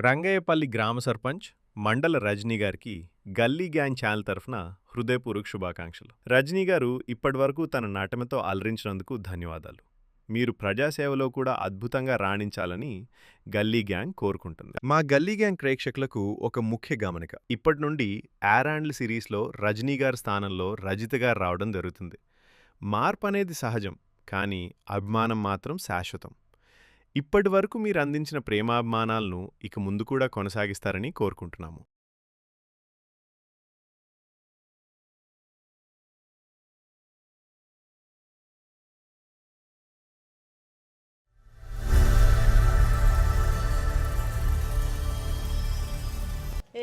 రంగయ్యపల్లి గ్రామ సర్పంచ్ మండల రజనీ గారికి గల్లీ గ్యాంగ్ ఛానల్ తరఫున హృదయపూర్వక శుభాకాంక్షలు. రజనీ గారు ఇప్పటివరకు తన నటనతో అలరించినందుకు ధన్యవాదాలు. మీరు ప్రజాసేవలో కూడా అద్భుతంగా రాణించాలని గల్లీ గ్యాంగ్ కోరుకుంటుంది. మా గల్లీ గ్యాంగ్ ప్రేక్షకులకు ఒక ముఖ్య గమనిక. ఇప్పటి నుండి యారాండ్ల్ సిరీస్లో రజనీ గారి స్థానంలో రజిత గారు రావడం జరుగుతుంది. మార్పు అనేది సహజం, కానీ అభిమానం మాత్రం శాశ్వతం. ఇప్పటి వరకు మీరు అందించిన ప్రేమాభిమానాలను ఇక ముందు కూడా కొనసాగిస్తారని కోరుకుంటున్నాము.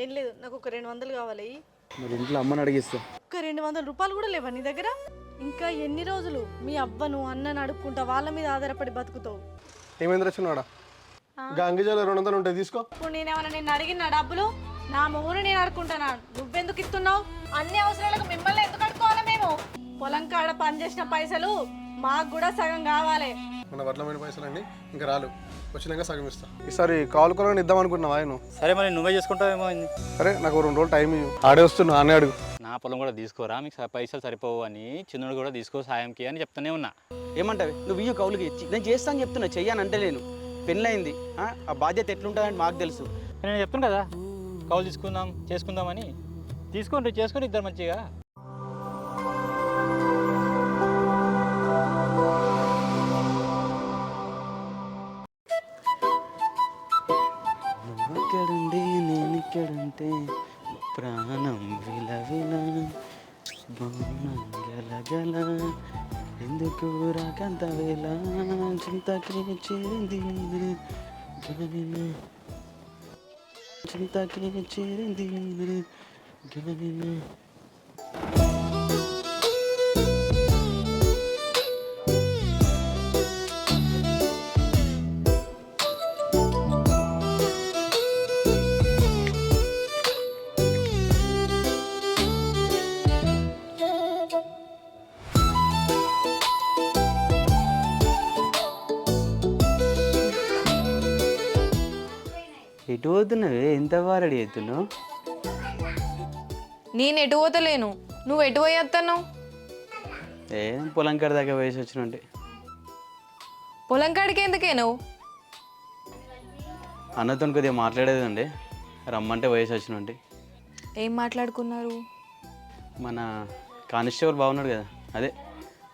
ఏం లేదు, నాకు ఒక 200 కావాలి. మరి ఇంట్లో అమ్మని అడిగిస్తా. ఒక 200 రూపాయలు కూడా లేవా నీ దగ్గర? ఇంకా ఎన్ని రోజులు మీ అవ్వను అన్నను అడుక్కుంటా వాళ్ళ మీద ఆధారపడి బతుకుతావు? ఏమైంది రచనవాడా? గంగజాల 200 ఉంటాయి, తీసుకో. ఇప్పుడు నేనేమన్నా నిన్ను అడిగిన డబ్బులు? నా మొగుడు నేను అడుకుంటానా? నువ్వెందుకు ఇస్తున్నావు? అన్ని అవసరాలకు మిమ్మల్ని ఎందుకు అడుకోవాలి? మేము పొలం కాడ పని చేసిన పైసలు మాకు కూడా సగం కావాలి. మన వడ్లమైన పైసలండి ఇంకా రాలు, వచ్చినాక సగం ఇస్తా. ఈసారి కాలు కొనని ఇద్దాం అనుకుంటున్నావా ఆయన? సరే మరి నువ్వే చేసుకుంటావేమో. సరే, నాకు 2 రోజులు టైం ఇవ్వు. ఆడే వస్తున్నా, అనే అడుగు. నా పొలం కూడా తీసుకోరా, మీకు పైసలు సరిపోవు అని చిన్నోడు కూడా తీసుకో సాయంకి అని చెప్తానే ఉన్నా. ఏమంటావి నువ్వు ఇయ్యు కౌలుకి ఇచ్చి? నేను చేస్తాను చెప్తున్నా, చెయ్యానంటే నేను పెళ్ళయింది, ఆ బాధ్యత ఎట్లుంటుందని మాకు తెలుసు. నేను చెప్తాను కదా కౌలు చేసుకుందామని. చేసుకొని ఇద్దరు మంచిగా. నువ్వెక్కడుండి నేను ఇక్కడుంటే ప్రాణం విలవిల బాణం గలగల ఎందుకు రాకంత వేళ చింతకి చేరింది చింతకి చేరింది గనిన. ఎటు పోతున్నావే? ఎంత వారడి ఎత్తున్నావు? నేను ఎటు పోతలేను, నువ్వు ఎటు పోయేస్తున్నావు? పొలం కాడ దాకా వేసి వచ్చినంటే. పొలం కాడికి ఎందుకే నువ్వు? అన్నతో కొద్దిగా మాట్లాడేదండి, రమ్మంటే వయసు వచ్చినంటే. ఏం మాట్లాడుకున్నారు? మన కానిస్టేబుల్ బాగున్నాడు కదా, అదే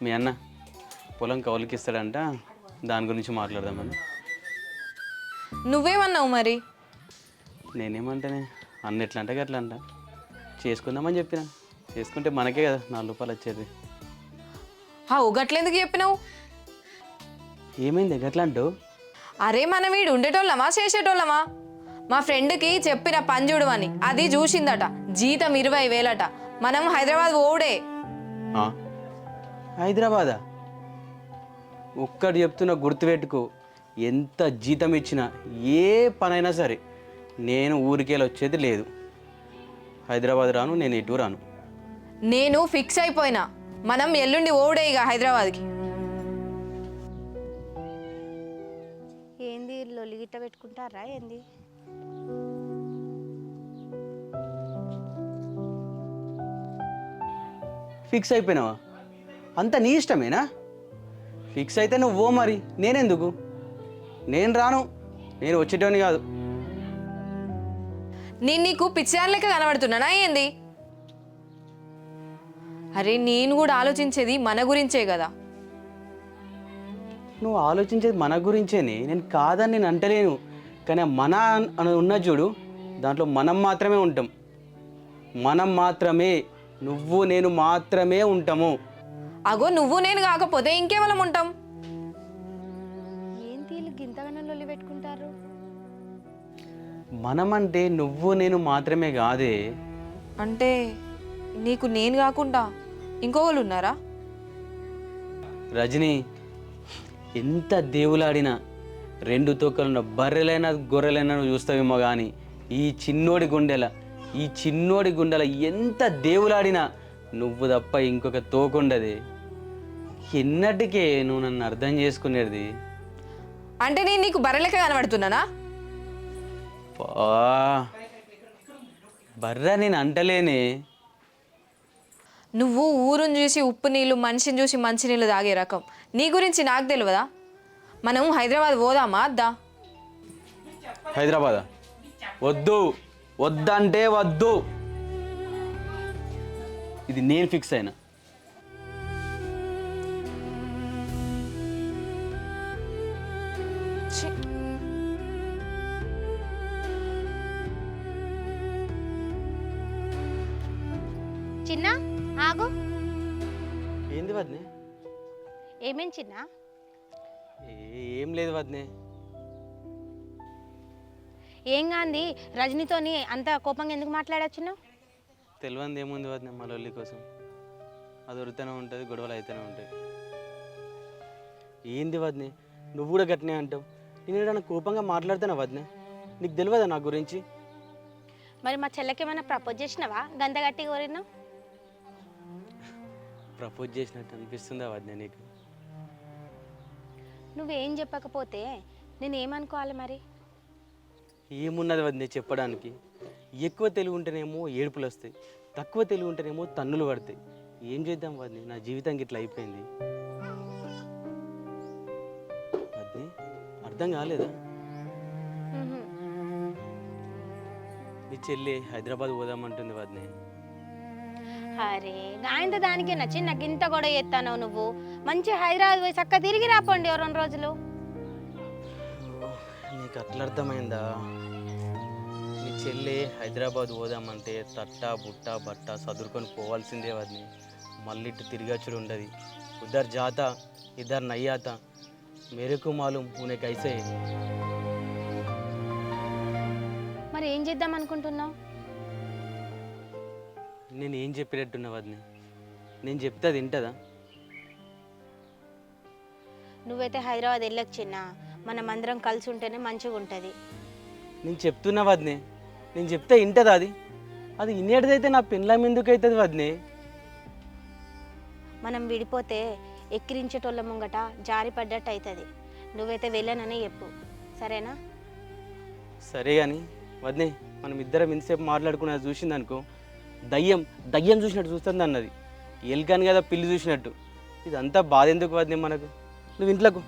మీ అన్న పొలం కౌలుకి ఇస్తాడంట, దాని గురించి మాట్లాడదామని. నువ్వేమన్నావు మరి? నేనేమంటేనే అన్న ఎట్లా అంటే అట్లా అంట, చేసుకుందామని చెప్పిన. చేసుకుంటే మనకే కదా 4 రూపాయలు వచ్చేది. గట్లెందుకు చెప్పినావు? ఏమైంది గట్లా అంటావు? అరే మనం వీడు ఉండేటోళ్ళమా చేసేటోళ్ళమా? మా ఫ్రెండ్కి చెప్పిన పని చూడమని, అది చూసిందట. జీతం 20,000 మనం హైదరాబాద్ ఓడే. హైదరాబాదా? ఒక్కటి చెప్తున్నా, గుర్తుపెట్టుకో, ఎంత జీతం ఇచ్చినా ఏ పనైనా సరే నేను ఊరికెళ్ళి వచ్చేది లేదు. హైదరాబాద్ రాను, నేను ఎటు రాను. నేను ఫిక్స్ అయిపోయినా, మనం ఎల్లుండి ఓడే ఇక హైదరాబాద్కి. ఏంది లొలిగిట్ట పెట్టుకుంటారా ఏంది? ఫిక్స్ అయిపోయినావా? అంత నీ ఇష్టమేనా? ఫిక్స్ అయితే నువ్వు ఓ, మరి నేనెందుకు? నేను రాను, నేను వచ్చేటోని కాదు. నేను నీకు పిచ్చిదాని లెక్క కనబడుతున్నానా ఏంది? అరే నేను కూడా ఆలోచించేది మన గురించే కదా. నువ్వు ఆలోచించేది మన గురించేనే, నేను కాదని నేను అంటలేను. కానీ మన అని ఉన్న చూడు, దాంట్లో మనం మాత్రమే ఉంటాం. మనం మాత్రమే, నువ్వు నేను మాత్రమే ఉంటాము. అగో నువ్వు నేను కాకపోతే ఇంకేవలం ఉంటాం? ఏంటి వీళ్ళు గింతగానే లొల్లి పెట్టుకుంటారు? మనం అంటే నువ్వు నేను మాత్రమే కాదే. అంటే నీకు నేను కాకుండా ఇంకోళ్ళు ఉన్నారా? రజనీ, ఎంత దేవులాడినా 2 తోకలున్న బర్రెలైనా గొర్రెలైనా నువ్వు చూస్తావేమో, కానీ ఈ చిన్నోడి గుండెల ఎంత దేవులాడినా నువ్వు తప్ప ఇంకొక తోకుండదే. ఎన్నటికే నువ్వు నన్ను అర్థం చేసుకునేది. అంటే నేను నీకు బర్రెలెక్క కనబడుతున్నానా? బర్రా నేను అంటలేనే. నువ్వు ఊరుని చూసి ఉప్పు నీళ్ళు, మనిషిని చూసి మంచి నీళ్ళు తాగే రకం. నీ గురించి నాకు తెలియదా? మనం హైదరాబాద్ పోదామా అద్దా? హైదరాబాదా? వద్దు, వద్దంటే వద్దు. ఇది నేను ఫిక్స్ అయినా. ఛీ. చిన్న ఆగు. ఏంది వద్నే? ఏమేం చిన్న? ఏం లేదు వద్నే. ఏం కాంది రజనీతోని అంత కోపంగా ఎందుకు మాట్లాడొచ్చున్నావు? తెలియంది ఏముంది వద్నే, మా లొల్లి కోసం అది ఉరుతూనే ఉంటుంది, గొడవలు అయితేనే ఉంటాయి. ఏంది వద్నే, నువ్వు కూడా గట్టినే అంటావు. నేను ఏదైనా కోపంగా మాట్లాడుతున్నా వద్నే? నీకు తెలియదా నా గురించి? మరి మా చెల్లెకి ఏమైనా ప్రపోజ్ చేసినావా? గంత గట్టి కోరినావు. ప్రపోజ్ చేసినట్టు అనిపిస్తుందా వద్నే నీకు? నువ్వేం చెప్పకపోతే నేను ఏమనుకోవాలి మరి? ఏమున్నది వద్దే చెప్పడానికి? ఎక్కువ తెలివి ఉంటేనేమో ఏడుపులు వస్తాయి, తక్కువ తెలివి ఉంటేనేమో తన్నులు పడతాయి. ఏం చేద్దాం వద్దే, నా జీవితం ఇట్లా అయిపోయింది వద్దే. అర్థం కాలేదా? ఉహుం. మీ చెల్లి హైదరాబాద్ పోదామంటుంది వద్దే. అరే గాయంత దానికే నచ్చి నాకు ఇంత గొడవ చేస్తాను. నువ్వు మంచి హైదరాబాద్ పోయి చక్క తిరిగి రాపోండి 2 రోజులు. నీకు అట్లా అర్థమైందా? మీ చెల్లి హైదరాబాద్ పోదామంటే తట్ట బుట్ట బట్ట సదురుకొని పోవాల్సిందే వద్ని. మళ్ళీ ఇటు తిరిగచ్చుడు ఉండదు. ఉద్దరు జాత ఇద్దరు నయ్యాత మేరకు మాలూమ్ ఉనే కైసే. మరి ఏం చేద్దాం అనుకుంటున్నావు? నేను ఏం చెప్పినట్టున్నా వద్ని? నేను చెప్తే అది వింటదా? నువ్వైతే హైదరాబాద్ వెళ్ళొచ్చిన్నా మనం అందరం కలిసి ఉంటేనే మంచిగా ఉంటుంది. నేను చెప్తున్నా వద్ని, నేను చెప్తే వింటదా? అది అది ఇన్నేటిదైతే నా పెళ్ళాం ఎందుకు అవుతుంది వద్ని? మనం విడిపోతే ఎక్కిరించేటోళ్ళ ముంగట జారి పడ్డట్టు అవుతుంది. నువ్వైతే వెళ్ళనని చెప్పు, సరేనా? సరే కానీ వద్ని, మనం ఇద్దరం ఇంతసేపు మాట్లాడుకున్నది చూసిందనుకో, దయ్యం చూసినట్టు చూస్తుంది అన్నది. ఎలుకని కదా పిల్లి చూసినట్టు. ఇదంతా బాధ ఎందుకు వద్ని మనకు? నువ్వు ఇంట్లోకు.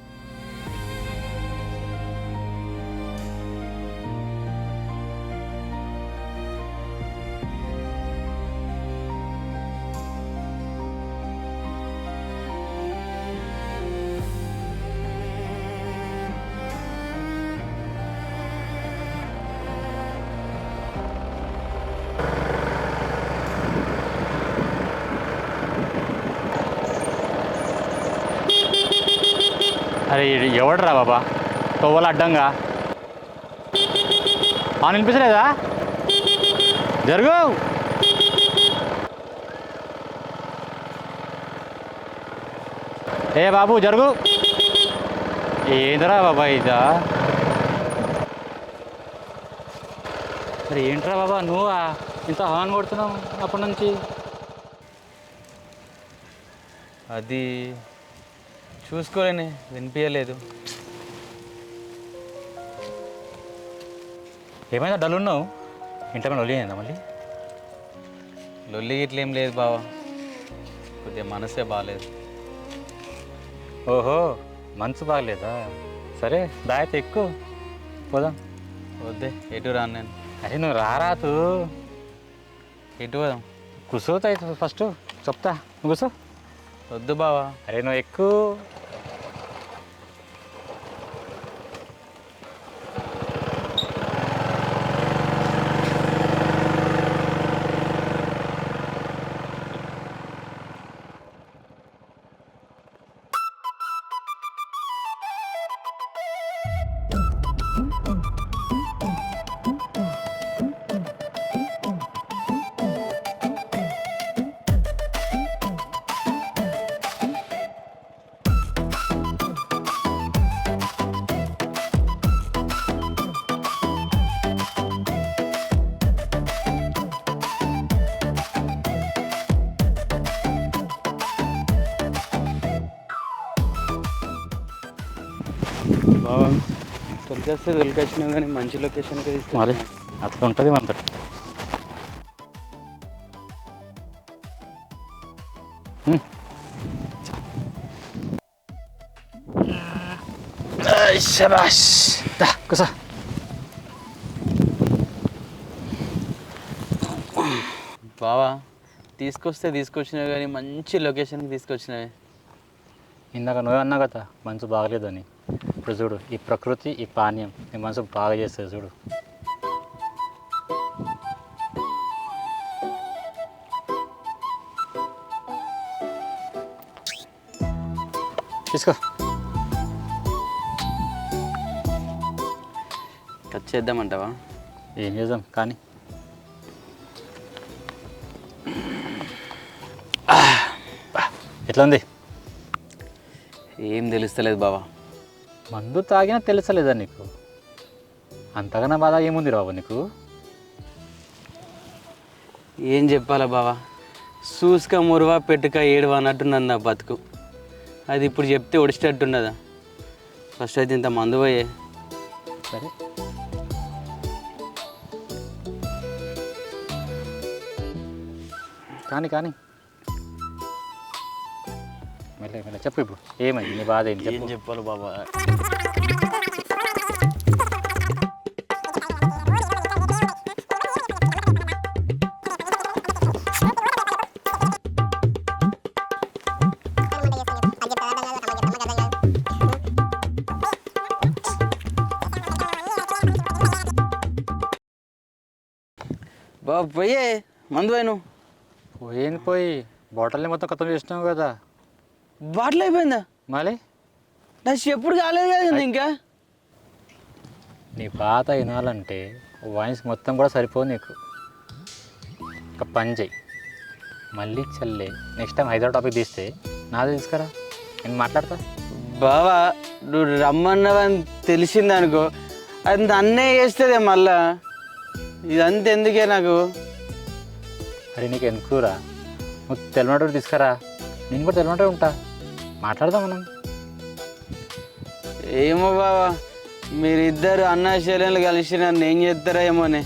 అరే ఎవడరా బాబా తోవలు అడ్డంగా వినిపించలేదా? జరుగు. ఏ బాబు జరుగు. ఏంటరా బాబా ఇదా? అరే ఏంట్రా బాబా నువ్వా ఇంత హాన్ కొడుతున్నావు అప్పటి నుంచి? అది చూసుకోలేనే, వినిపించలేదు. ఏమైనా డల్ ఉన్నావు? ఇంట్లో లొల్లి అయిందా మళ్ళీ? లొల్లి ఇట్లా ఏం లేదు బావా, కొద్దిగా మనసే బాగాలేదు. ఓహో మనసు బాగలేదా? సరే దాయత ఎక్కువ పోదాం. వద్దే, ఎటు రాను నేను. అరే నువ్వు రారాతు. ఎటు పోదాం? కూర్చోతాయి ఫస్ట్ చెప్తా, నువ్వు కూర్చో. వద్దు బావా. అరే నువ్వు ఎక్కువ. బావా చల్. వస్తే దొరికొచ్చినావు కానీ మంచి లొకేషన్కి మరి తీసుకున్నావు. అట్లా ఉంటుంది మనతో. శబాష్ కూసా. బావా తీసుకొచ్చినావు కానీ మంచి లొకేషన్కి తీసుకొచ్చినావే. ఇందాక నువ్వే అన్నావు కదా మనసు బాగలేదని. ఇప్పుడు చూడు ఈ ప్రకృతి ఈ పానీయం నీ మనసు బాగా చేస్తుంది చూడు. తీసుకో. టచ్ చేద్దామంటావా? ఏం చేద్దాం కానీ. ఎట్లా ఉంది? ఏం తెలుస్తలేదు బావా. మందు తాగినా తెలుసలేదా నీకు? అంతగానో బాధ ఏముంది రావు నీకు? ఏం చెప్పాలా బావా, చూసుక మురువా పెట్టుక ఏడువా అన్నట్టు నన్ను నా బతుకు. అది ఇప్పుడు చెప్తే ఒడిచేటట్టున్నదా? ఫస్ట్ అయితే ఇంత మందు పోయే. సరే కానీ కానీ మెల్ల మెల్ల చెప్పు. ఇప్పుడు ఏమైంది నీ బాధ ఏంటి ఏం చెప్పు. చెప్పాలి బాబా? బాబు పోయే మందు పోయి నువ్వు. పోయింది పోయి బాటిల్ని మొత్తం ఖతం చేసినావు కదా. బాటిల్ అయిపోయిందా? మళ్ళీ నా ఎప్పుడు కాలేదు కదా ఇంకా. నీ పాత వినాలంటే వాయిస్ మొత్తం కూడా సరిపోదు నీకు. ఒక పని చెయ్యి, మళ్ళీ చల్లే నెక్స్ట్ టైం హైదరాబాద్ టాపిక్ తీస్తే నాదే తీసుకురా, నేను మాట్లాడతా. బావా నువ్వు రమ్మన్నావని తెలిసిందనుకో అది అన్నే చేస్తుందే మళ్ళా. ఇదంతా ఎందుకే నాకు? అరే నీకు ఎందుకురా, నువ్వు తెలియనట్టు తీసుకురా, నేను కూడా తెలియనట్టు ఉంటా, మాట్లాడదాం మనం. ఏమో బావా, మీరిద్దరు అన్నా చెల్లెలు కలిసి నన్ను ఏం చేస్తారా ఏమోనే.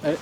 అరే